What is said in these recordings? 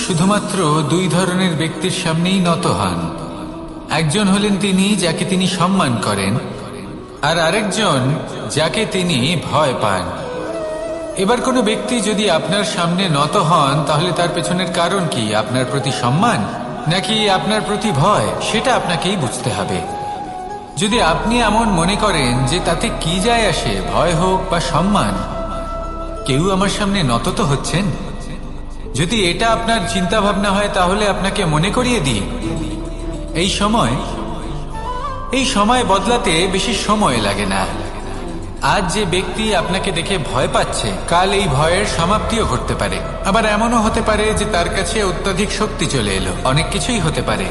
শুধুমাত্র দুই ধরনের ব্যক্তির সামনেই নত হন। একজন হলেন তিনি যাকে তিনি সম্মান করেন, আর আরেকজন যাকে তিনি ভয় পান। এবার কোনো ব্যক্তি যদি আপনার সামনে নত হন, তাহলে তার পেছনের কারণ কি? আপনার প্রতি সম্মান নাকি আপনার প্রতি ভয়? সেটা আপনাকেই বুঝতে হবে। যদি আপনি এমন মনে করেন যে তাতে কি যায় আসে, ভয় হোক বা সম্মান, কেউ আমার সামনে নত তো হচ্ছেন, যদি এটা আপনার চিন্তা ভাবনা হয়, তাহলে আপনাকে মনে করিয়ে দিই, এই সময় বদলাতে বেশি সময় লাগে না। আজ যে ব্যক্তি আপনাকে দেখে ভয় পাচ্ছে, কাল এই ভয়ের সমাপ্তিও ঘটতে পারে। আবার এমনও হতে পারে যে তার কাছে অত্যধিক শক্তি চলে এলো। অনেক কিছুই হতে পারে।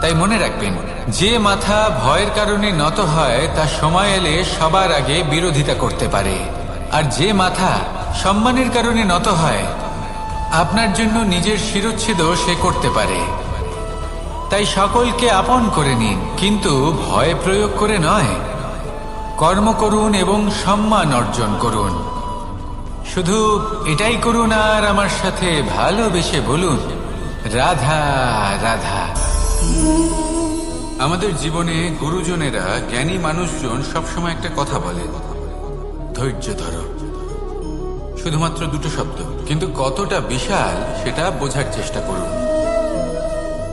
তাই মনে রাখবেন, যে মাথা ভয়ের কারণে নত হয় তা সময় এলে সবার আগে বিরোধিতা করতে পারে, আর যে মাথা সম্মানের কারণে নত হয় আপনার জন্য নিজের শিরচ্ছেদও সে করতে পারে। তাই সকলকে আপন করে নিন, কিন্তু ভয় প্রয়োগ করে নয়। কর্ম করুন এবং সম্মান অর্জন করুন। শুধু এটাই করুন আর আমার সাথে ভালোবেসে বলুন, রাধা রাধা। আমাদের জীবনে গুরুজনেরা, জ্ঞানী মানুষজন সবসময় একটা কথা বলে, ধৈর্য ধরো। শুধুমাত্র দুটো শব্দ, কিন্তু কতটা বিশাল সেটা বোঝার চেষ্টা করুন।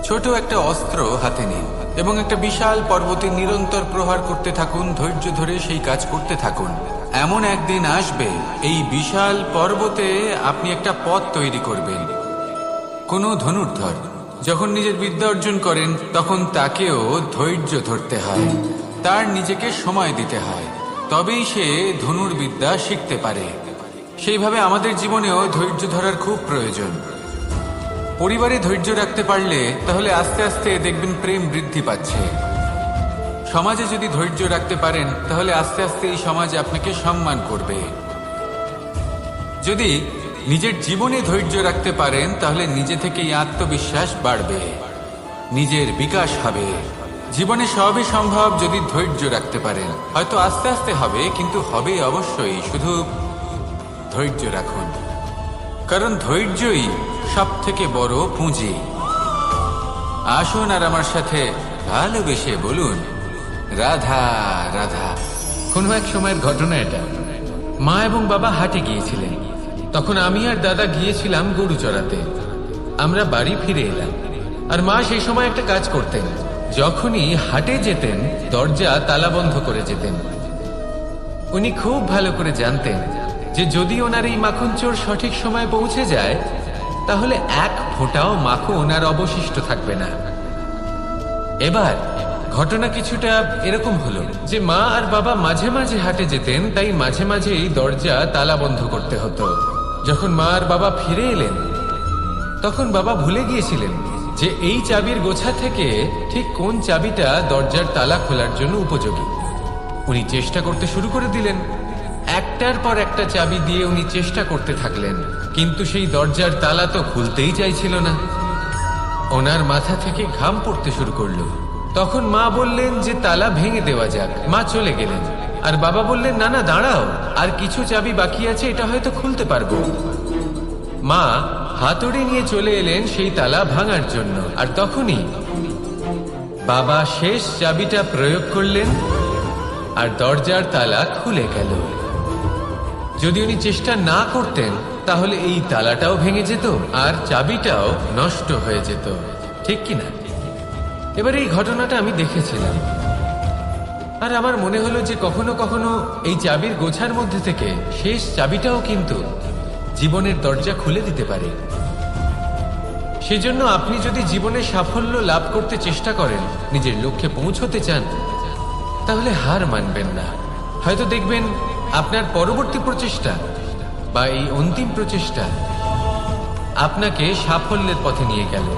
ছোট একটা অস্ত্র হাতে নিন এবং একটা বিশাল পর্বতে নিরন্তর প্রহার করতে থাকুন। ধৈর্য ধরে সেই কাজ করতে থাকুন। এমন একদিন আসবে, এই বিশাল পর্বতে আপনি একটা পথ তৈরি করবেন। কোনো ধনুর্ধর যখন নিজের বিদ্যা অর্জন করেন, তখন তাকেও ধৈর্য ধরতে হয়, তার নিজেকে সময় দিতে হয়, তবেই সে ধনুর্বিদ্যা শিখতে পারে। সেইভাবে আমাদের জীবনেও ধৈর্য ধরার খুব প্রয়োজন। পরিবারে ধৈর্য রাখতে পারলে তাহলে আস্তে আস্তে দেখবেন প্রেম বৃদ্ধি পাচ্ছে। সমাজে যদি ধৈর্য রাখতে পারেন, তাহলে আস্তে আস্তে এই সমাজ আপনাকে সম্মান করবে। যদি নিজের জীবনে ধৈর্য রাখতে পারেন, তাহলে নিজে থেকেই আত্মবিশ্বাস বাড়বে, নিজের বিকাশ হবে। জীবনে সবই সম্ভব যদি ধৈর্য রাখতে পারেন। হয়তো আস্তে আস্তে হবে, কিন্তু হবে অবশ্যই। শুধু ধৈর্য রাখুন, কারণ ধৈর্যই সব থেকে বড় পুঁজি। আসুন আর আমার সাথে ভালোবেসে বলুন, রাধা রাধা। কোনো এক সময়ের ঘটনা এটা। মা এবং বাবা হাটে গিয়েছিলেন। তখন আমি আর দাদা গিয়েছিলাম গরু চড়াতে। আমরা বাড়ি ফিরে এলাম, আর মা সেই সময় একটা কাজ করতেন। যখনই হাটে যেতেন, দরজা তালা বন্ধ করে যেতেন। উনি খুব ভালো করে জানতেন যে যদি ওনার এই মাখন চোর সঠিক সময় পৌঁছে যায়, তাহলে এক ফোঁটাও মাখন আর অবশিষ্ট থাকবে না। এবার ঘটনা কিছুটা এরকম হলো যে মা আর বাবা মাঝে মাঝে হাটে যেতেন, তাই মাঝে মাঝেই দরজা তালা বন্ধ করতে হতো। যখন মা আর বাবা ফিরে এলেন, তখন বাবা ভুলে গিয়েছিলেন যে এই চাবির গোছা থেকে ঠিক কোন চাবিটা দরজার তালা খোলার জন্য উপযোগী। উনি চেষ্টা করতে শুরু করে দিলেন। একটার পর একটা চাবি দিয়ে উনি চেষ্টা করতে থাকলেন, কিন্তু সেই দরজার তালা তো খুলতেই চাইছিল না। ওনার মাথা থেকে ঘাম পড়তে শুরু করলো। তখন মা বললেন যে তালা ভেঙে দেওয়া যাক। মা চলে গেলেন, আর বাবা বললেন, না না দাঁড়াও, আর কিছু চাবি বাকি আছে, এটা হয়তো খুলতে পারবো। মা হাতুড়ি নিয়ে চলে এলেন সেই তালা ভাঙার জন্য, আর তখনই বাবা শেষ চাবিটা প্রয়োগ করলেন, আর দরজার তালা খুলে গেল। যদি উনি চেষ্টা না করতেন, তাহলে এই তালাটাও ভেঙে যেত আর চাবিটাও নষ্ট হয়ে যেত, ঠিক কিনা? এবার এই ঘটনাটা আমি দেখেছিলাম, আর আমার মনে হলো যে কখনো কখনো এই চাবির গোছার মধ্যে থেকে শেষ চাবিটাও কিন্তু জীবনের দরজা খুলে দিতে পারে। সেজন্য আপনি যদি জীবনে সাফল্য লাভ করতে চেষ্টা করেন, নিজের লক্ষ্যে পৌঁছতে চান, তাহলে হার মানবেন না। হয়তো দেখবেন আপনার পরবর্তী প্রচেষ্টা বা এই অন্তিম প্রচেষ্টা আপনাকে সাফল্যের পথে নিয়ে গেল।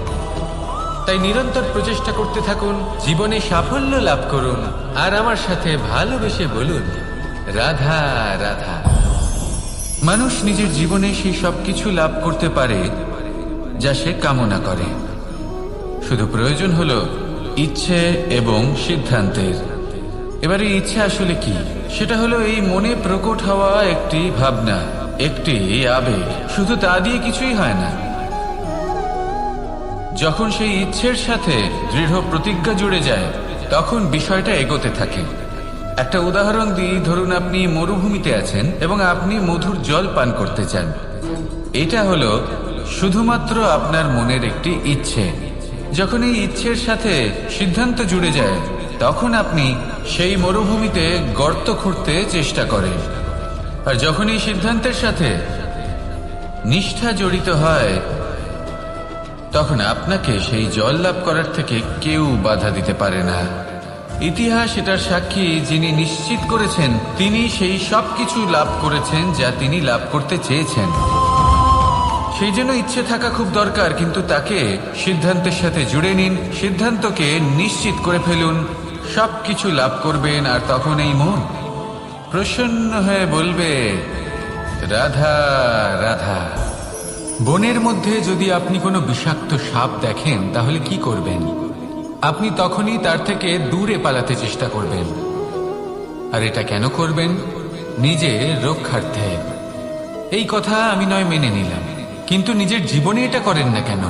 তাই নিরন্তর প্রচেষ্টা করতে থাকুন, জীবনে সাফল্য লাভ করুন, আর আমার সাথে ভালোবেসে বলুন, রাধা রাধা। মানুষ নিজের জীবনে সেই সব কিছু লাভ করতে পারে যা সে কামনা করে। শুধু প্রয়োজন হলো ইচ্ছে এবং সিদ্ধান্তের। এবারে ইচ্ছে আসলে কি? সেটা হলো এই মনে প্রকট হওয়া একটি ভাবনা, একটি আবেগ, শুধু তা দিয়ে কিছুই হয় না। যখন সেই ইচ্ছের সাথে দৃঢ় প্রতিজ্ঞা জুড়ে যায় তখন বিষয়টা এগোতে থাকে। একটা উদাহরণ দিই, ধরুন আপনি মরুভূমিতে আছেন এবং আপনি মধুর জল পান করতে চান। এটা হলো শুধুমাত্র আপনার মনের একটি ইচ্ছে। যখন এই ইচ্ছের সাথে সিদ্ধান্ত জুড়ে যায় তখন আপনি সেই মরুভূমিতে গর্ত খুঁড়তে চেষ্টা করেন। আর যখন এই সিদ্ধান্তের সাথে নিষ্ঠা জড়িত হয় তখন আপনাকে সেই জল লাভ করার থেকে কেউ বাধা দিতে পারে না। ইতিহাস এটার সাক্ষী, যিনি নিশ্চিত করেছেন তিনি সেই সব কিছু লাভ করেছেন যা তিনি লাভ করতে চেয়েছেন। সেই জন্য ইচ্ছে থাকা খুব দরকার, কিন্তু তাকে সিদ্ধান্তের সাথে জুড়ে নিন, সিদ্ধান্তকে নিশ্চিত করে ফেলুন, সব কিছু লাভ করবেন। আর তখন এই মন প্রসন্ন হয়ে বলবে, রাধা রাধা। বনের মধ্যে যদি আপনি কোনো বিষাক্ত সাপ দেখেন তাহলে কি করবেন? আপনি তখনই তার থেকে দূরে পালাতে চেষ্টা করবেন। আর এটা কেন করবেন? নিজের রক্ষার্থে। এই কথা আমি নয় মেনে নিলাম, কিন্তু নিজের জীবনে এটা করেন না কেন?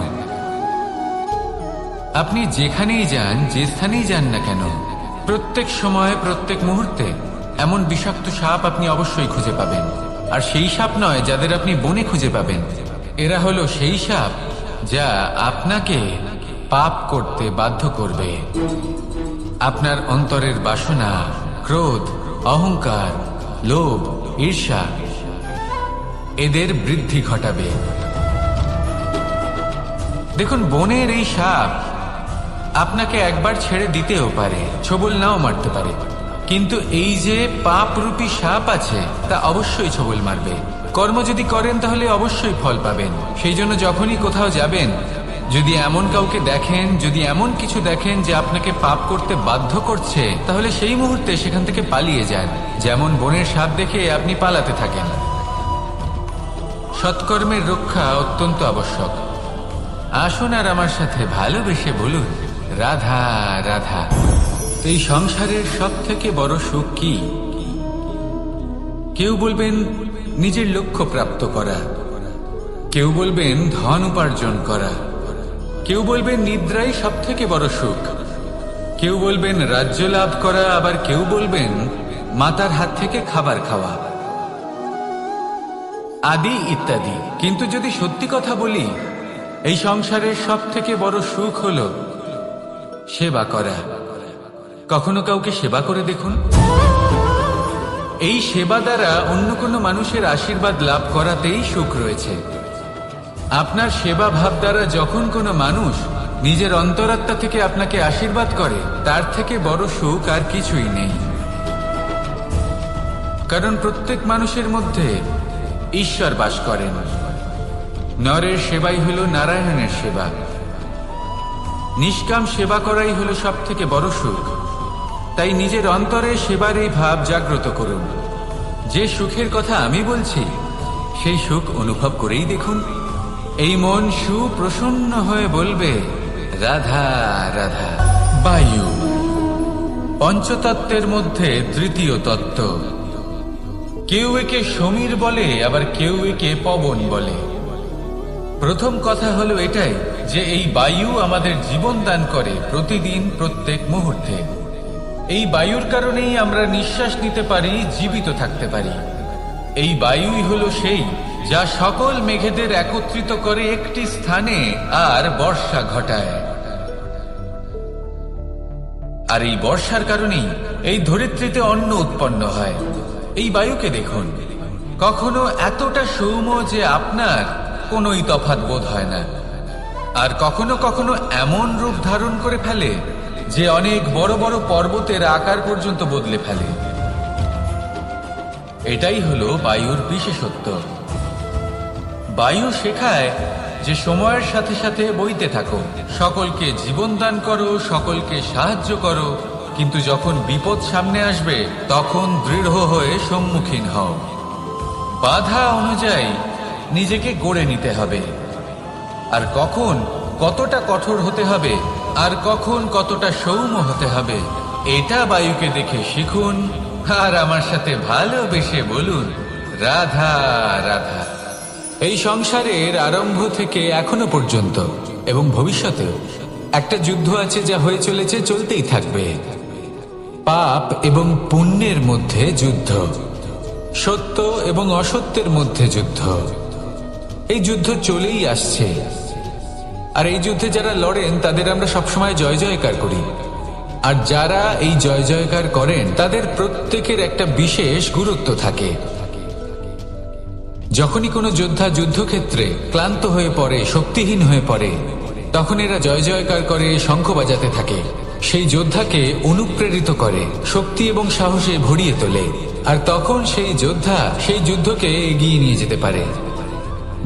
আপনি যেখানেই যান, যে স্থানেই যান না কেন, প্রত্যেক সময় প্রত্যেক মুহূর্তে এমন বিষাক্ত সাপ আপনি অবশ্যই খুঁজে পাবেন। আর সেই সাপ নয় যাদের আপনি বনে খুঁজে পাবেন, এরা হলো সেই সাপ যা আপনাকে পাপ করতে বাধ্য করবে। আপনার অন্তরের বাসনা, ক্রোধ, অহংকার, লোভ, ঈর্ষা এদের বৃদ্ধি ঘটাবে। দেখুন, বনের এই সাপ আপনাকে একবার ছেড়ে দিতেও পারে, ছোবল নাও মারতে পারে, কিন্তু এই যে পাপরূপী সাপ আছে তা অবশ্যই ছোবল মারবে। কর্ম যদি করেন তাহলে অবশ্যই ফল পাবেন। সেই জন্য যখনই কোথাও যাবেন, যদি এমন কাউকে দেখেন, যদি এমন কিছু দেখেন যে আপনাকে পাপ করতে বাধ্য করছে, তাহলে সেই মুহূর্তে সেখান থেকে পালিয়ে যান। যেমন বনের সাপ দেখে আপনি পালাতে থাকেন। সৎকর্মের রক্ষা অত্যন্ত আবশ্যক। আসুন আর আমার সাথে ভালোবেসে বলুন, রাধা রাধা। এই সংসারের সব থেকে বড় সুখ কি? কেউ বলবেন নিজের লক্ষ্য প্রাপ্ত করা, কেউ বলবেন ধন উপার্জন করা, কেউ বলবেন নিদ্রাই সব থেকে বড় সুখ, কেউ বলবেন রাজ্য লাভ করা, আবার কেউ বলবেন মাতার হাত থেকে খাবার খাওয়া, আদি ইত্যাদি। কিন্তু যদি সত্যি কথা বলি, এই সংসারের সব থেকে বড় সুখ হলো সেবা করা। কখনো কাউকে সেবা করে দেখুন। এই সেবা দ্বারা অন্য কোনো মানুষের আশীর্বাদ লাভ করাতেই সুখ রয়েছে। আপনার সেবা ভাব দ্বারা যখন কোনো মানুষ নিজের অন্তরাত্মা থেকে আপনাকে আশীর্বাদ করে, তার থেকে বড় সুখ আর কিছুই নেই। কারণ প্রত্যেক মানুষের মধ্যে ঈশ্বর বাস করেন। নরের সেবাই হলো নারায়ণের সেবা। নিষ্কাম সেবা করাই হলো সব থেকে বড় সুখ। তাই নিজের অন্তরে সেবার এই ভাব জাগ্রত করুন। যে সুখের কথা আমি বলছি, সেই সুখ অনুভব করেই দেখুন। এই মন সুপ্রসন্ন হয়ে বলবে, রাধা রাধা। বায়ু পঞ্চতত্ত্বের মধ্যে তৃতীয় তত্ত্ব। কেউ একে সমীর বলে, আবার কেউ একে পবন বলে। প্রথম কথা হলো এটাই যে এই বায়ু আমাদের জীবন দান করে প্রতিদিন, প্রত্যেক মুহূর্তে। এই বায়ুর কারণেই আমরা নিঃশ্বাস নিতে পারি, জীবিত থাকতে পারি। এই বায়ুই হলো সেই যা সকল মেঘেদের একত্রিত করে একটি স্থানে আর বর্ষা ঘটায়। আর এই বর্ষার কারণেই এই ধরিত্রীতে অন্ন উৎপন্ন হয়। এই বায়ুকে দেখুন, কখনো এতটা সৌম্য যে আপনার কোনোই তফাৎ বোধ হয় না, আর কখনো কখনো এমন রূপ ধারণ করে ফেলে যে অনেক বড় বড় পর্বতের আকার পর্যন্ত বদলে ফেলে। এটাই হলো বায়ুর বিশেষত্ব। বায়ু শেখায় যে সময়ের সাথে সাথে বইতে থাকো, সকলকে জীবন দান করো, সকলকে সাহায্য করো, কিন্তু যখন বিপদ সামনে আসবে তখন দৃঢ় হয়ে সম্মুখীন হও। বাধা অনুযায়ী নিজেকে গড়ে নিতে হবে। আর কখন কতটা কঠোর হতে হবে আর কখন কতটা সৌম্য হতে হবে, এটা বায়ুকে দেখে শিখুন। আর আমার সাথে ভালোবেসে বলুন, রাধা রাধা। এই সংসারের আরম্ভ থেকে এখনো পর্যন্ত এবং ভবিষ্যতেও একটা যুদ্ধ আছে, যা হয়ে চলেছে, চলতেই থাকবে। পাপ এবং পুণ্যের মধ্যে যুদ্ধ, সত্য এবং অসত্যের মধ্যে যুদ্ধ। এই যুদ্ধ চলেই আসছে, আর এই যুদ্ধে যারা লড়েন তাদের আমরা সবসময় জয় জয়কার করি। আর যারা এই জয় জয়কার করেন তাদের প্রত্যেকের একটা বিশেষ গুরুত্ব থাকে। যখনই কোনো যোদ্ধা যুদ্ধক্ষেত্রে ক্লান্ত হয়ে পড়ে, শক্তিহীন হয়ে পড়ে, তখন এরা জয় জয়কার করে, শঙ্খ বাজাতে থাকে, সেই যোদ্ধাকে অনুপ্রেরিত করে, শক্তি এবং সাহসে ভরিয়ে তোলে। আর তখন সেই যোদ্ধা সেই যুদ্ধকে এগিয়ে নিয়ে যেতে পারে।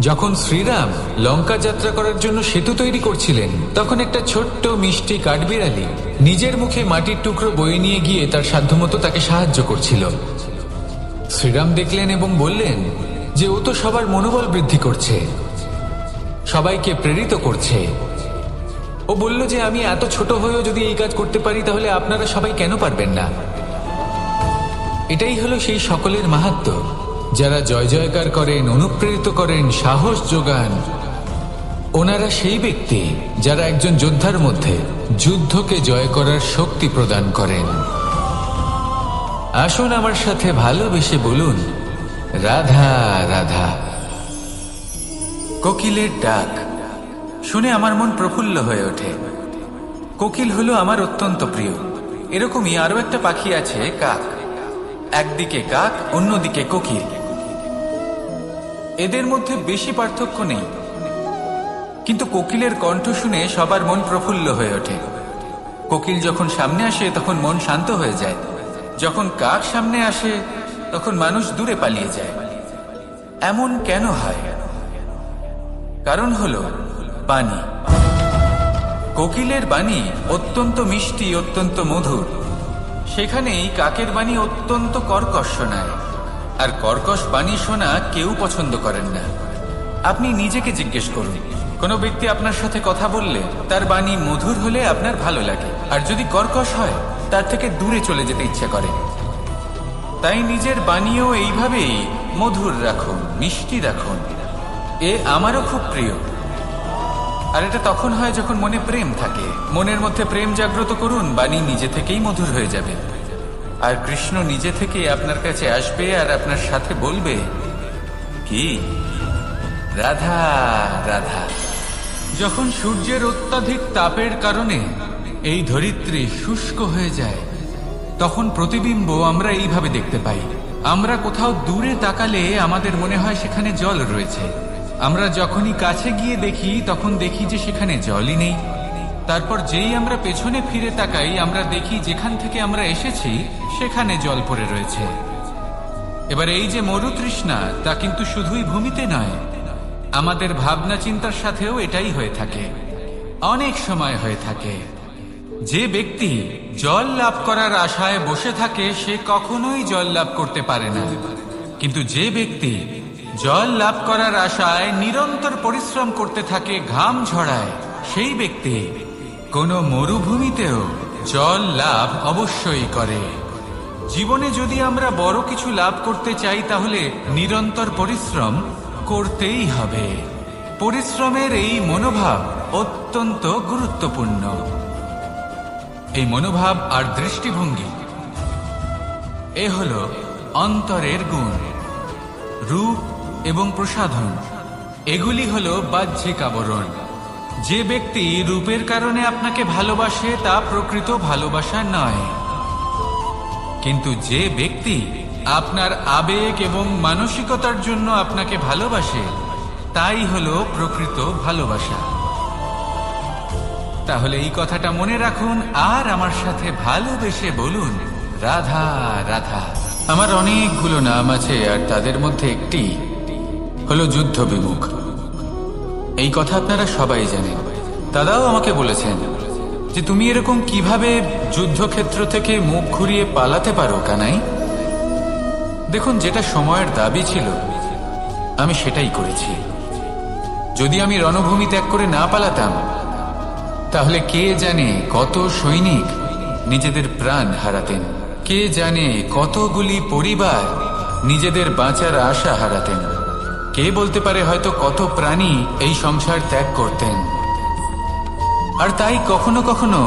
যখন শ্রীরাম লঙ্কা যাত্রা করার জন্য সেতু তৈরি করছিলেন, তখন একটা ছোট্ট মিষ্টি কাঠবিড়ালি নিজের মুখে মাটির টুকরো বয়ে নিয়ে গিয়ে তার সাধ্যমতো তাকে সাহায্য করছিল। শ্রীরাম দেখলেন এবং বললেন যে ও তো সবার মনোবল বৃদ্ধি করছে, সবাইকে প্রেরিত করছে। ও বলল যে আমি এত ছোট হয়েও যদি এই কাজ করতে পারি, তাহলে আপনারা সবাই কেন পারবেন না? এটাই হলো সেই সকলের মাহাত্ম্য, যারা জয় জয়কার করেন, অনুপ্রেরিত করেন, সাহস যোগান। ওনারা সেই ব্যক্তি যারা একজন যোদ্ধার মধ্যে যুদ্ধকে জয় করার শক্তি প্রদান করেন। আসুন আমার সাথে ভালোবেসে বলুন, রাধা রাধা। কোকিলের ডাক শুনে আমার মন প্রফুল্ল হয়ে ওঠে। কোকিল হলো আমার অত্যন্ত প্রিয়। এরকমই আরো একটা পাখি আছে, কাক। একদিকে কাক, অন্যদিকে কোকিল। এদের মধ্যে বেশি পার্থক্য নেই, কিন্তু কোকিলের কণ্ঠ শুনে সবার মন প্রফুল্ল হয়ে ওঠে। কোকিল যখন সামনে আসে তখন মন শান্ত হয়ে যায়। যখন কাক সামনে আসে তখন মানুষ দূরে পালিয়ে যায়। এমন কেন হয়? কারণ হলো বাণী। কোকিলের বাণী অত্যন্ত মিষ্টি, অত্যন্ত মধুর। সেখানেই কাকের বাণী অত্যন্ত কর্কশ শোনায়, আর কর্কশ বাণী শোনা কেউ পছন্দ করেন না। আপনি নিজেকে জিজ্ঞেস করুন, কোনো ব্যক্তি আপনার সাথে কথা বললে তার বাণী মধুর হলে আপনার ভালো লাগে, আর যদি কর্কশ হয় তার থেকে দূরে চলে যেতে ইচ্ছে করে। তাই নিজের বাণীও এইভাবেই মধুর রাখুন, মিষ্টি রাখুন। এ আমারও খুব প্রিয়। আর এটা তখন হয় যখন মনে প্রেম থাকে। মনের মধ্যে প্রেম জাগ্রত করুন, বাণী নিজে থেকেই মধুর হয়ে যাবে। আর কৃষ্ণ নিজে থেকে আপনার কাছে আসবে আর আপনার সাথে বলবে, কি রাধা রাধা। যখন সূর্যের অত্যাধিক তাপের কারণে এই ধরিত্রী শুষ্ক হয়ে যায়, তখন প্রতিবিম্ব আমরা এইভাবে দেখতে পাই। আমরা কোথাও দূরে তাকালে আমাদের মনে হয় সেখানে জল রয়েছে। আমরা যখনই কাছে গিয়ে দেখি তখন দেখি যে সেখানে জলই নেই। তারপর যেই আমরা পেছনে ফিরে তাকাই, আমরা দেখি যেখান থেকে আমরা এসেছি সেখানে জল পড়ে রয়েছে। এবার এই যে মরুতৃষ্ণা, তা কিন্তু শুধুই ভূমিতে নয়, আমাদের ভাবনা চিন্তার সাথেও এটাই হয়ে থাকে, অনেক সময় হয়ে থাকে। যে ব্যক্তি জল লাভ করার আশায় বসে থাকে সে কখনোই জল লাভ করতে পারে না। কিন্তু যে ব্যক্তি জল লাভ করার আশায় নিরন্তর পরিশ্রম করতে থাকে, ঘাম ঝরায়, সেই ব্যক্তি কোনো মরুভূমিতেও জল লাভ অবশ্যই করে। জীবনে যদি আমরা বড় কিছু লাভ করতে চাই, তাহলে নিরন্তর পরিশ্রম করতেই হবে। পরিশ্রমের এই মনোভাব অত্যন্ত গুরুত্বপূর্ণ। এই মনোভাব আর দৃষ্টিভঙ্গি, এ হলো অন্তরের গুণ। রূপ এবং প্রসাধন, এগুলি হলো বাহ্যিক আবরণ। যে ব্যক্তি রূপের কারণে আপনাকে ভালোবাসে তা প্রকৃত ভালোবাসা নয়। কিন্তু যে ব্যক্তি আপনার আবেগ এবং মানসিকতার জন্য আপনাকে ভালোবাসে, তাই হলো প্রকৃত ভালোবাসা। তাহলে এই কথাটা মনে রাখুন আর আমার সাথে ভালোবেসে বলুন, রাধা রাধা। আমার অনেকগুলো নাম আছে, আর তাদের মধ্যে একটি হলো যুদ্ধ বিমুখ। এই কথা আপনারা সবাই জানেন। দাদাও আমাকে বলেছেন যে তুমি এরকম কিভাবে যুদ্ধক্ষেত্র থেকে মুখ ঘুরিয়ে পালাতে পারো কানাই। দেখুন, যেটা সময়ের দাবি ছিল আমি সেটাই করেছি। যদি আমি রণভূমি ত্যাগ করে না পালাতাম, তাহলে কে জানে কত সৈনিক নিজেদের প্রাণ হারাতেন, কে জানে কতগুলি পরিবার নিজেদের বাঁচার আশা হারাতেন। কে বলতে পারে হয়তো কত প্রাণী এই সংসার ত্যাগ করতেন। আর তাই কখনো কখনো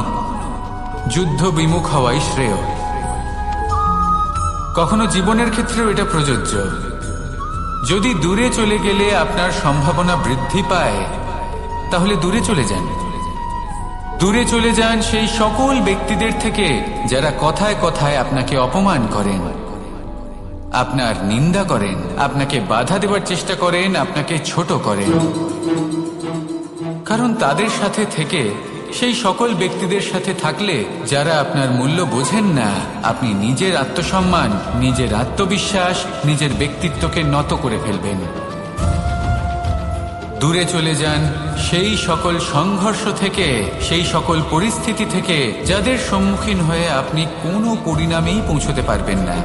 যুদ্ধ বিমুখ হওয়াই শ্রেয়। কখনো জীবনের ক্ষেত্রেও এটা প্রযোজ্য। যদি দূরে চলে গেলে আপনার সম্ভাবনা বৃদ্ধি পায়, তাহলে দূরে চলে যান। দূরে চলে যান সেই সকল ব্যক্তিদের থেকে যারা কথায় কথায় আপনাকে অপমান করেন, আপনার নিন্দা করেন, আপনাকে বাধা দেওয়ার চেষ্টা করেন, আপনাকে ছোট করেন। কারণ তাদের সাথে থেকে, সেই সকল ব্যক্তিদের সাথে থাকলে যারা আপনার মূল্য বোঝেন না, আপনি নিজের আত্মসম্মান, নিজের আত্মবিশ্বাস, নিজের ব্যক্তিত্বকে নত করে ফেলবেন। দূরে চলে যান সেই সকল সংঘর্ষ থেকে, সেই সকল পরিস্থিতি থেকে যাদের সম্মুখীন হয়ে আপনি কোনো পরিণামেই পৌঁছতে পারবেন না।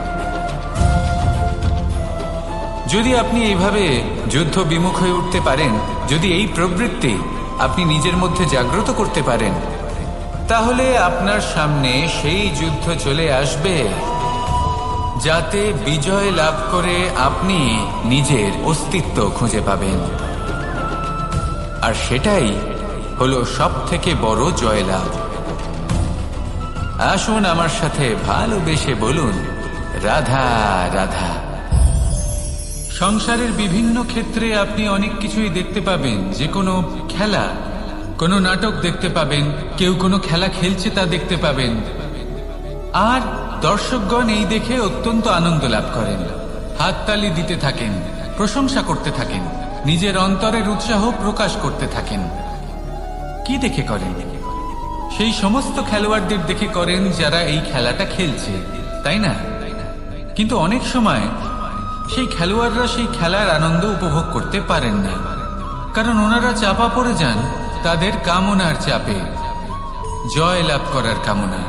যদি আপনি এইভাবে যুদ্ধ বিমুখ হয়ে উঠতে পারেন, যদি এই প্রবৃত্তি আপনি নিজের মধ্যে জাগ্রত করতে পারেন, তাহলে আপনার সামনে সেই যুদ্ধ চলে আসবে যাতে বিজয় লাভ করে আপনি নিজের অস্তিত্ব খুঁজে পাবেন। আর সেটাই হলো সবথেকে বড় জয়লাভ। আসুন আমার সাথে ভালোবেসে বলুন, রাধা রাধা। সংসারের বিভিন্ন ক্ষেত্রে আপনি অনেক কিছুই দেখতে পাবেন। যে কোনো খেলা, কোনো নাটক দেখতে পাবেন, কেউ কোনো খেলা খেলছে তা দেখতে পাবেন। আর দর্শকগণ এই দেখে অত্যন্ত আনন্দ লাভ করেন, হাততালি দিতে থাকেন, প্রশংসা করতে থাকেন, নিজের অন্তরের উৎসাহ প্রকাশ করতে থাকেন। কি দেখে করেন? সেই সমস্ত খেলোয়াড়দের দেখে করেন যারা এই খেলাটা খেলছে, তাই না? কিন্তু অনেক সময় সেই খেলোয়াড়রা সেই খেলার আনন্দ উপভোগ করতে পারেন না, কারণ ওনারা চাপা পড়ে যান তাদের কামনার চাপে। জয় লাভ করার কামনা,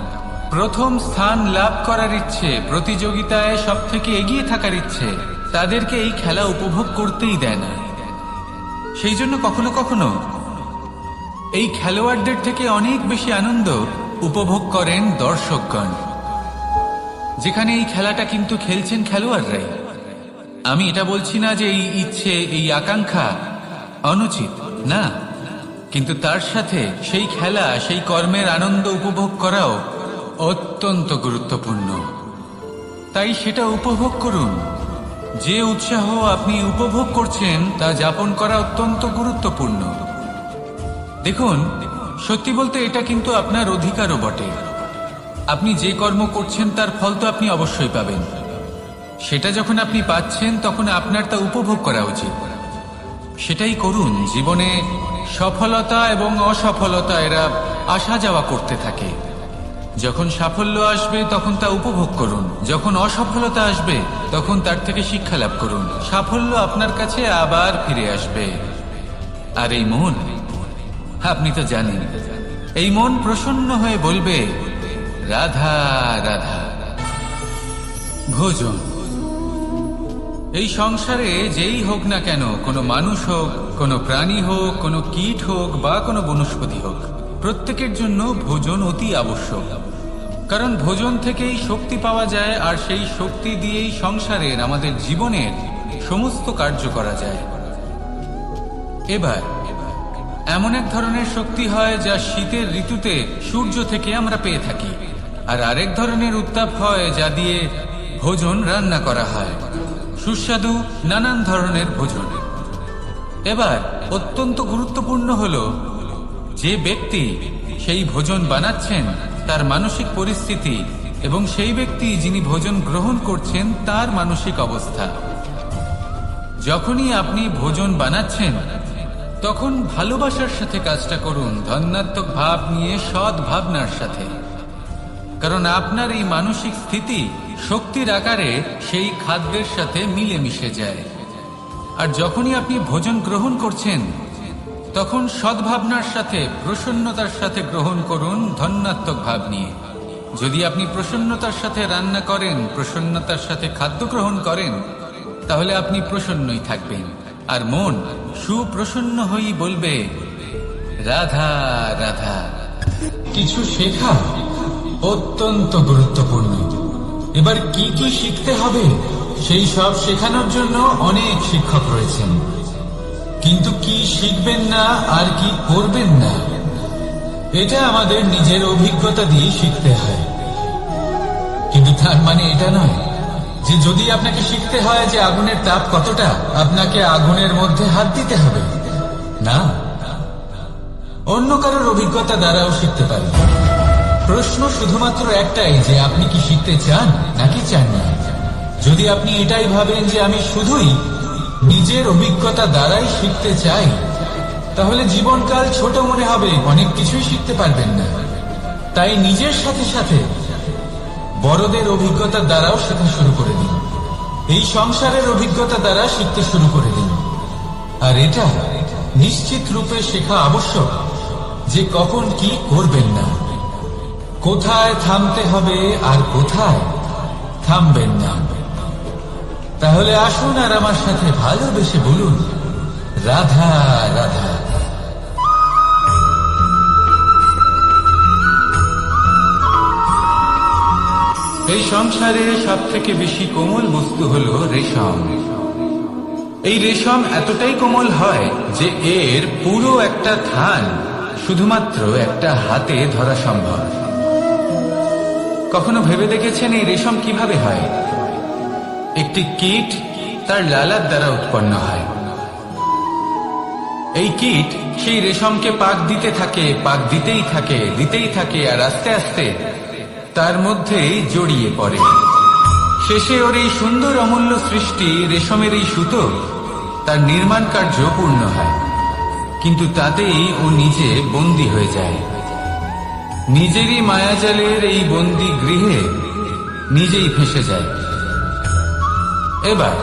প্রথম স্থান লাভ করার ইচ্ছে, প্রতিযোগিতায় সব থেকে এগিয়ে থাকার ইচ্ছে তাদেরকে এই খেলা উপভোগ করতেই দেয় না। সেই জন্য কখনো কখনো এই খেলোয়াড়দের থেকে অনেক বেশি আনন্দ উপভোগ করেন দর্শকগণ, যেখানে এই খেলাটা কিন্তু খেলছেন খেলোয়াড়রাই। আমি এটা বলছি না যে এই ইচ্ছে, এই আকাঙ্ক্ষা অনুচিত না, কিন্তু তার সাথে সেই খেলা, সেই কর্মের আনন্দ উপভোগ করাও অত্যন্ত গুরুত্বপূর্ণ। তাই সেটা উপভোগ করুন। যে উৎসাহ আপনি উপভোগ করছেন তা যাপন করা অত্যন্ত গুরুত্বপূর্ণ। দেখুন, সত্যি বলতে এটা কিন্তু আপনার অধিকারও বটে। আপনি যে কর্ম করছেন তার ফল তো আপনি অবশ্যই পাবেন। সেটা যখন আপনি পাচ্ছেন তখন আপনার তা উপভোগ করা উচিত। সেটাই করুন। জীবনে সফলতা এবং অসফলতা এরা আসা যাওয়া করতে থাকে। যখন সাফল্য আসবে তখন তা উপভোগ করুন, যখন অসফলতা আসবে তখন তার থেকে শিক্ষা লাভ করুন। সাফল্য আপনার কাছে আবার ফিরে আসবে। আর এই মন, আপনি তো জানেন, এই মন প্রসন্ন হয়ে বলবে, রাধা রাধা। ভোজন, এই সংসারে যেই হোক না কেন, কোনো মানুষ হোক, কোনো প্রাণী হোক, কোনো কীট হোক বা কোনো বনস্পতি হোক, প্রত্যেকের জন্য ভোজন অতি আবশ্যক। কারণ ভোজন থেকেই শক্তি পাওয়া যায়, আর সেই শক্তি দিয়েই সংসারের, আমাদের জীবনের সমস্ত কার্য করা যায়। এবার এমন এক ধরনের শক্তি হয় যা শীতের ঋতুতে সূর্য থেকে আমরা পেয়ে থাকি, আর আরেক ধরনের উত্তাপ হয় যা দিয়ে ভোজন রান্না করা হয়, সুস্বাদু নানান ধরনের ভোজন। এবার অত্যন্ত গুরুত্বপূর্ণ হলো যে ব্যক্তি সেই ভোজন বানাচ্ছেন তার মানসিক পরিস্থিতি এবং সেই ব্যক্তি যিনি ভোজন গ্রহণ করছেন তার মানসিক অবস্থা। যখনই আপনি ভোজন বানাচ্ছেন তখন ভালোবাসার সাথে কাজটা করুন, ধন্যাত্মক ভাব নিয়ে, সৎ ভাবনার সাথে। কারণ আপনার এই মানসিক স্থিতি শক্তির আকারে সেই খাদ্যের সাথে মিলেমিশে যায়। আর যখনই আপনি ভোজন গ্রহণ করছেন তখন সদ্ভাবনার সাথে, প্রসন্নতার সাথে গ্রহণ করুন, ধন্যাত্মক ভাব নিয়ে। যদি আপনি প্রসন্নতার সাথে রান্না করেন, প্রসন্নতার সাথে খাদ্য গ্রহণ করেন, তাহলে আপনি প্রসন্নই থাকবেন। আর মন সুপ্রসন্ন হয়েই বলবে, রাধা রাধা। কিছু শেখা অত্যন্ত গুরুত্বপূর্ণ। এবার কি কি শিখতে হবে সেই সব শেখানোর জন্য অনেক শিক্ষক রয়েছেন, কিন্তু কি শিখবেন না আর কি করবেন না এটা আমাদের নিজের অভিজ্ঞতা দিয়ে শিখতে হয়। কিন্তু তার মানে এটা নয় যে যদি আপনাকে শিখতে হয় যে আগুনের তাপ কতটা, আপনাকে আগুনের মধ্যে হাত দিতে হবে। না, অন্য কারোর অভিজ্ঞতা দ্বারাও শিখতে পারেন। প্রশ্ন শুধুমাত্র একটাই যে আপনি কি শিখতে চান নাকি চান না। যদি আপনি এটাই ভাবেন যে আমি শুধুই নিজের অভিজ্ঞতা দ্বারাই শিখতে চাই, তাহলে জীবনকাল ছোট মনে হবে, অনেক কিছুই শিখতে পারবেন না। তাই নিজের সাথে সাথে বড়দের অভিজ্ঞতা দ্বারাও শেখা শুরু করে দিন। এই সংসারের অভিজ্ঞতা দ্বারা শিখতে শুরু করে দিন। আর এটা নিশ্চিত রূপে শেখা আবশ্যক যে কখন কি করবেন না, কোথায় থামতে হবে আর কোথায় থামবেন না। তাহলে আসুন আর আমার সাথে ভালোবেসে বলুন, রাধা রাধা। এই সংসারে সব থেকে বেশি কোমল বস্তু হলো রেশম। এই রেশম এতটাই কোমল হয় যে এর পুরো একটা থান শুধুমাত্র একটা হাতে ধরা সম্ভব। কখনো ভেবে দেখেছেন এই রেশম কিভাবে হয়? একটি কীট তার লালার দ্বারা উৎপন্ন হয়। এই কীট সেই রেশমকে পাক দিতে থাকে, পাক দিতেই থাকে আর আস্তে আস্তে তার মধ্যেই জড়িয়ে পড়ে। শেষে ওর এই সুন্দর অমূল্য সৃষ্টি রেশমের এই সুতো তার নির্মাণ কার্য পূর্ণ হয়, কিন্তু তাতেই ও নিজে বন্দী হয়ে যায়। নিজেরই মায়াজালের এই বন্দী গৃহে নিজেই ফেঁসে যায়। এবার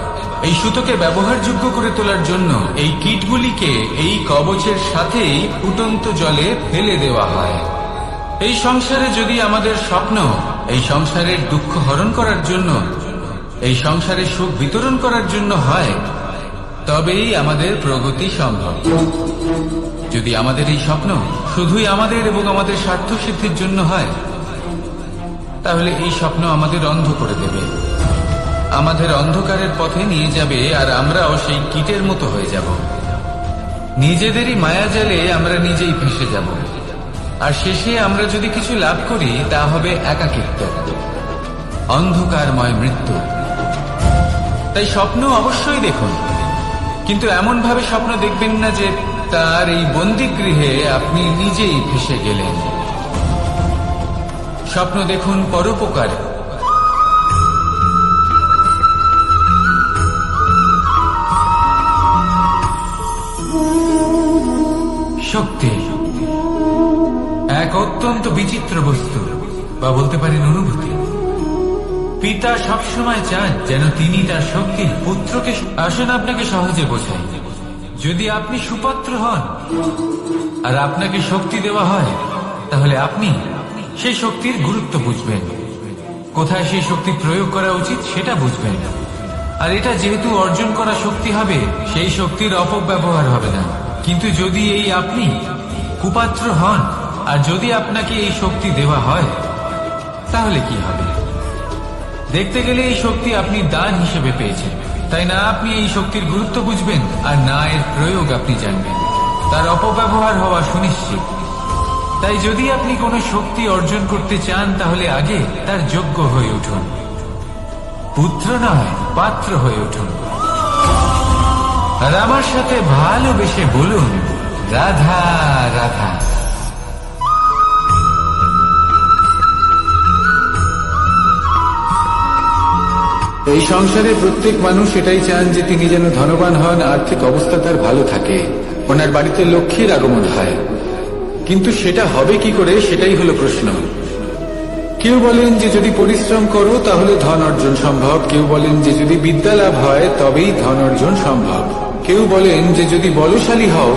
এই সুতোকে ব্যবহারযোগ্য করে তোলার জন্য এই কীটগুলিকে এই কবচের সাথেই ফুটন্ত জলে ফেলে দেওয়া হয়। এই সংসারে যদি আমাদের স্বপ্ন এই সংসারের দুঃখ হরণ করার জন্য, এই সংসারে সুখ বিতরণ করার জন্য হয়, তবেই আমাদের প্রগতি সম্ভব। যদি আমাদের এই স্বপ্ন শুধুই আমাদের এবং আমাদের স্বার্থ সিদ্ধির জন্য হয়, তাহলে এই স্বপ্ন আমাদের অন্ধ করে দেবে, আমাদের অন্ধকারের পথে নিয়ে যাবে, আর আমরাও সেই কীটের মতো হয়ে যাব। নিজেদেরই মায়াজালে আমরা নিজেই ফেঁসে যাব, আর শেষে আমরা যদি কিছু লাভ করি তা হবে একাকিত্ব, অন্ধকারময় মৃত্যু। তাই স্বপ্ন অবশ্যই দেখুন, কিন্তু এমন ভাবে স্বপ্ন দেখবেন না যে তার এই বন্দিগৃহে আপনি নিজেই ফেঁসে গেলেন। স্বপ্ন দেখুন পরোপকারে। শক্তি এক অত্যন্ত বিচিত্র বস্তু, বা বলতে পারেন অনুভূতি। পিতা সবসময় চান যেন তিনি তার শক্তির পুত্রকে। আসুন আপনাকে সহজে বোঝাই। যদি আপনি সুপাত্র হন আর আপনাকে শক্তি দেওয়া হয়, তাহলে আপনি সেই শক্তির গুরুত্ব বুঝবেন, কোথায় সেই শক্তি প্রয়োগ করা উচিত সেটা বুঝবেন। আর এটা যেহেতু অর্জন করা শক্তি হবে, সেই শক্তির অপব্যবহার হবে না। কিন্তু যদি এই আপনি কুপাত্র হন আর যদি আপনাকে এই শক্তি দেওয়া হয়, তাহলে কি হবে? দেখতে গেলে এই শক্তি আপনি দান হিসেবে পেয়েছেন, তাই না আপনি এই শক্তির গুরুত্ব বুঝবেন, আর না এর প্রয়োগ আপনি জানবেন। তার অপব্যবহার হওয়া সুনিশ্চিত। তাই যদি আপনি কোনো শক্তি অর্জন করতে চান, তাহলে আগে তার যোগ্য হয়ে উঠুন, পুত্র নয় পাত্র হয়ে উঠুন। আর আমার সাথে ভালোবেসে বলুন, রাধা রাধা। এই সংসারে প্রত্যেক মানুষ এটাই চান যে তিনি যেন ধনবান হন, আর্থিক অবস্থা তার ভালো থাকে, ওনার বাড়িতে লক্ষ্মীর আগমন হয়। কিন্তু সেটা হবে কি করে, সেটাই হলো প্রশ্ন। কেউ বলেন যে যদি পরিশ্রম করো তাহলে ধন অর্জন সম্ভব, কেউ বলেন যে যদি বিদ্যা লাভ হয় তবেই ধন অর্জন সম্ভব, কেউ বলেন যে যদি বলশালী হও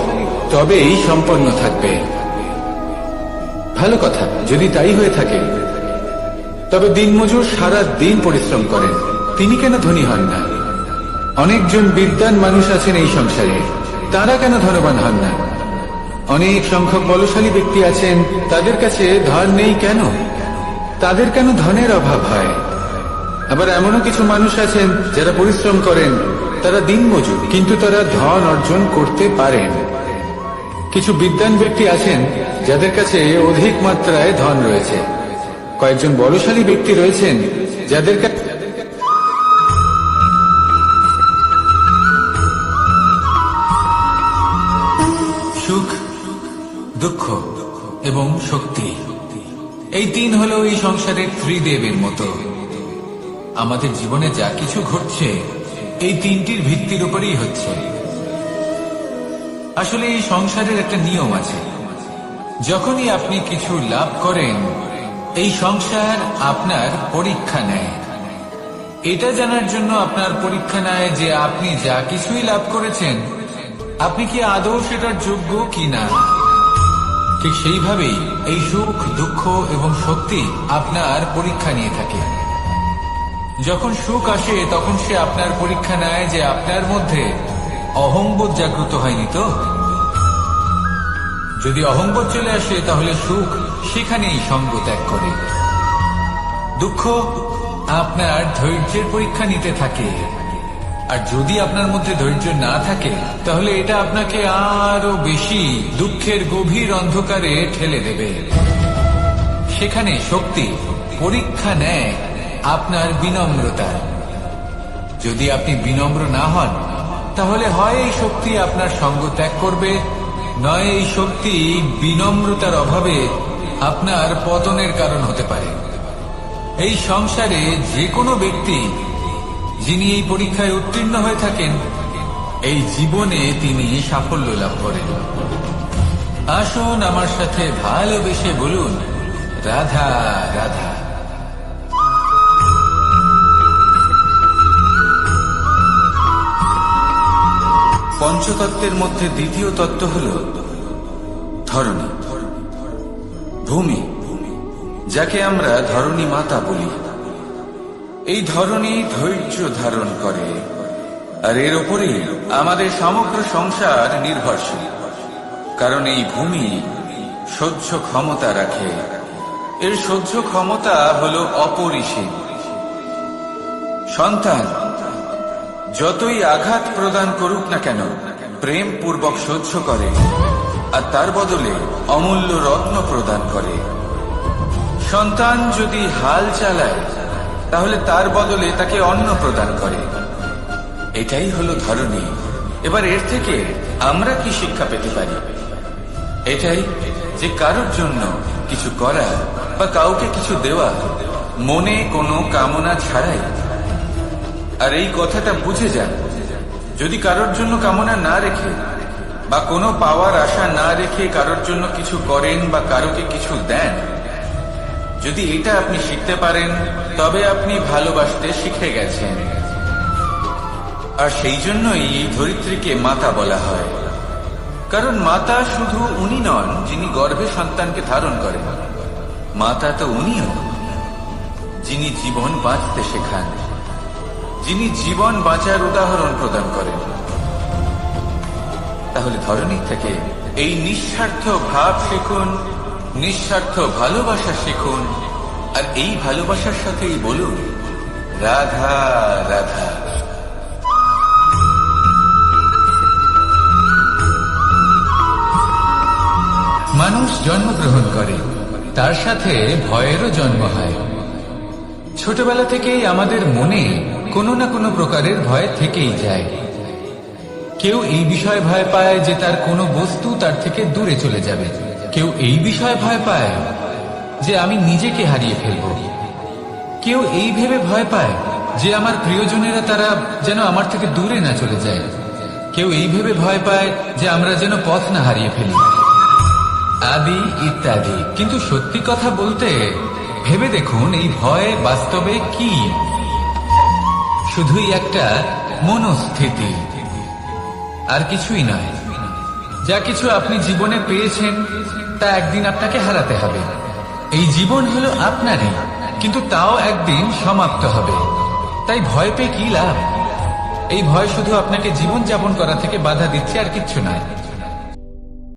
তবেই সম্পন্ন থাকবে। ভালো কথা, যদি তাই হয়ে থাকে, তবে দিনমজুর সারা দিন পরিশ্রম করেন, তিনি কেন ধনী হন না? অনেকজন বিদ্বান মানুষ আছেন এই সংসারে, তারা কেন ধনবান হন না? অনেক সংখ্যক বলশালী ব্যক্তি আছেন, তাদের কাছে ধন নেই কেন? তাদের কেন ধনের অভাব হয়? আবার এমনও কিছু মানুষ আছেন যারা পরিশ্রম করেন, তারা দিনমজুর, কিন্তু তারা ধন অর্জন করতে পারেন। কিছু বিদ্বান ব্যক্তি আছেন যাদের কাছে অধিক মাত্রায় ধন রয়েছে। কয়েকজন বলশালী ব্যক্তি রয়েছেন যাদের কাছে সুখ, দুঃখ এবং শক্তি, এই তিন হলো এই সংসারের ত্রিদেবের মতো। আমাদের জীবনে যা কিছু ঘটছে এই তিনটির ভিত্তির উপরেই হচ্ছে। আসলে এই সংসারের একটা নিয়ম আছে, যখনই আপনি কিছু লাভ করেন এই সংসার আপনার পরীক্ষা নেয়। এটা জানার জন্য আপনার পরীক্ষা নেয় যে আপনি যা কিছুই লাভ করেছেন আপনি কি আদৌ সেটার যোগ্য কিনা। ঠিক সেইভাবেই এই সুখ, দুঃখ এবং শক্তি আপনার পরীক্ষা নিয়ে থাকে। যখন সুখ আসে তখন সে আপনার পরীক্ষা নেয় যে আপনার মধ্যে অহংবোধ জাগ্রত হয়নি তো। যদি অহংবোধ চলে আসে তাহলে সুখ সেখানেই সঙ্গ ত্যাগ করে। দুঃখ আপনার ধৈর্যের পরীক্ষা নিতে থাকে, আর যদি আপনার মধ্যে ধৈর্য না থাকে তাহলে এটা আপনাকে আরো বেশি দুঃখের গভীর অন্ধকারে ঠেলে দেবে। সেখানে শক্তি পরীক্ষা নেয় আপনার বিনম্রতা। যদি আপনি বিনম্র না হন তাহলে হয় এই শক্তি আপনার সঙ্গ ত্যাগ করবে, নয় এই শক্তি বিনম্রতার অভাবে আপনার পতনের কারণ হতে পারে। এই সংসারে যে কোনো ব্যক্তি যিনি এই পরীক্ষায় উত্তীর্ণ হয়ে থাকেন এই জীবনে তিনি সাফল্য লাভ করেন। আসুন আমার সাথে ভালোবেসে বলুন, রাধা রাধা। পঞ্চতত্ত্বের মধ্যে দ্বিতীয় তত্ত্ব হল ধরণী, ভূমি, যাকে আমরা ধরণী মাতা বলি। এই ধরণী ধৈর্য ধারণ করে, আর এর ওপরেই আমাদের সমগ্র সংসার নির্ভরশীল। কারণ এই ভূমি সহ্য ক্ষমতা রাখে, এর সহ্য ক্ষমতা হল অপরিসীম। সন্তান যতই আঘাত প্রদান করুক না কেন প্রেম পূর্বক সহ্য করে, আর তার বদলে অমূল্য রত্ন প্রদান করে। সন্তান যদি হাল চালায় তাহলে তার বদলে তাকে অন্ন প্রদান করে। এটাই হলো ধরণী। এবার এর থেকে আমরা কি শিক্ষা পেতে পারি? এটাই যে কারোর জন্য কিছু করা বা কাউকে কিছু দেওয়া মনে কোনো কামনা ছাড়াই। আর এই কথাটা বুঝে যান, যদি কারোর জন্য কামনা না রেখে বা কোনো পাওয়ার আশা না রেখে কারোর জন্য কিছু করেন বা কারোকে কিছু দেন, যদি এটা আপনি শিখতে পারেন তবে আপনি ভালোবাসতে শিখে গেছেন। আর সেই জন্যই এই ধরিত্রীকে মাতা বলা হয়। কারণ মাতা শুধু উনি নন যিনি গর্ভে সন্তানকে ধারণ করেন, মাতা তো উনিও যিনি জীবন বাঁচতে শেখান, যিনি জীবন বাঁচার উদাহরণ প্রদান করেন। তাহলে ধরণী থেকে এই নিঃস্বার্থ ভাব শিখুন, নিঃস্বার্থ ভালোবাসা শিখুন, আর এই ভালোবাসার সাথেই বলুন, রাধা রাধা। মানুষ জন্মগ্রহণ করে, তার সাথে ভয়েরও জন্ম হয়। ছোটবেলা থেকেই আমাদের মনে কোনো না কোনো প্রকারের ভয় থেকেই যায়। কেউ এই বিষয়ে ভয় পায় যে তার কোনো বস্তু তার থেকে দূরে চলে যাবে, কেউ এই বিষয়ে ভয় পায় যে আমি নিজেকে হারিয়ে ফেলব, কেউ এই ভেবে ভয় পায় যে আমার প্রিয়জনেরা তারা যেন আমার থেকে দূরে না চলে যায়, কেউ এই ভেবে ভয় পায় যে আমরা যেন পথ না হারিয়ে ফেলি, আদি ইত্যাদি। কিন্তু সত্যি কথা বলতে ভেবে দেখুন এই ভয় বাস্তবে কি? শুধুই একটা মনস্থিতি, আর কিছুই নয়। যা কিছু আপনি জীবনে পেয়েছেন তা একদিন আপনাকে হারাতে হবে। এই জীবন হলো আপনারই, কিন্তু তাও একদিন সমাপ্ত হবে। তাই ভয় পেয়ে কি লাভ? এই ভয় শুধু আপনাকে জীবন যাপন করা থেকে বাধা দিচ্ছে, আর কিচ্ছু নয়।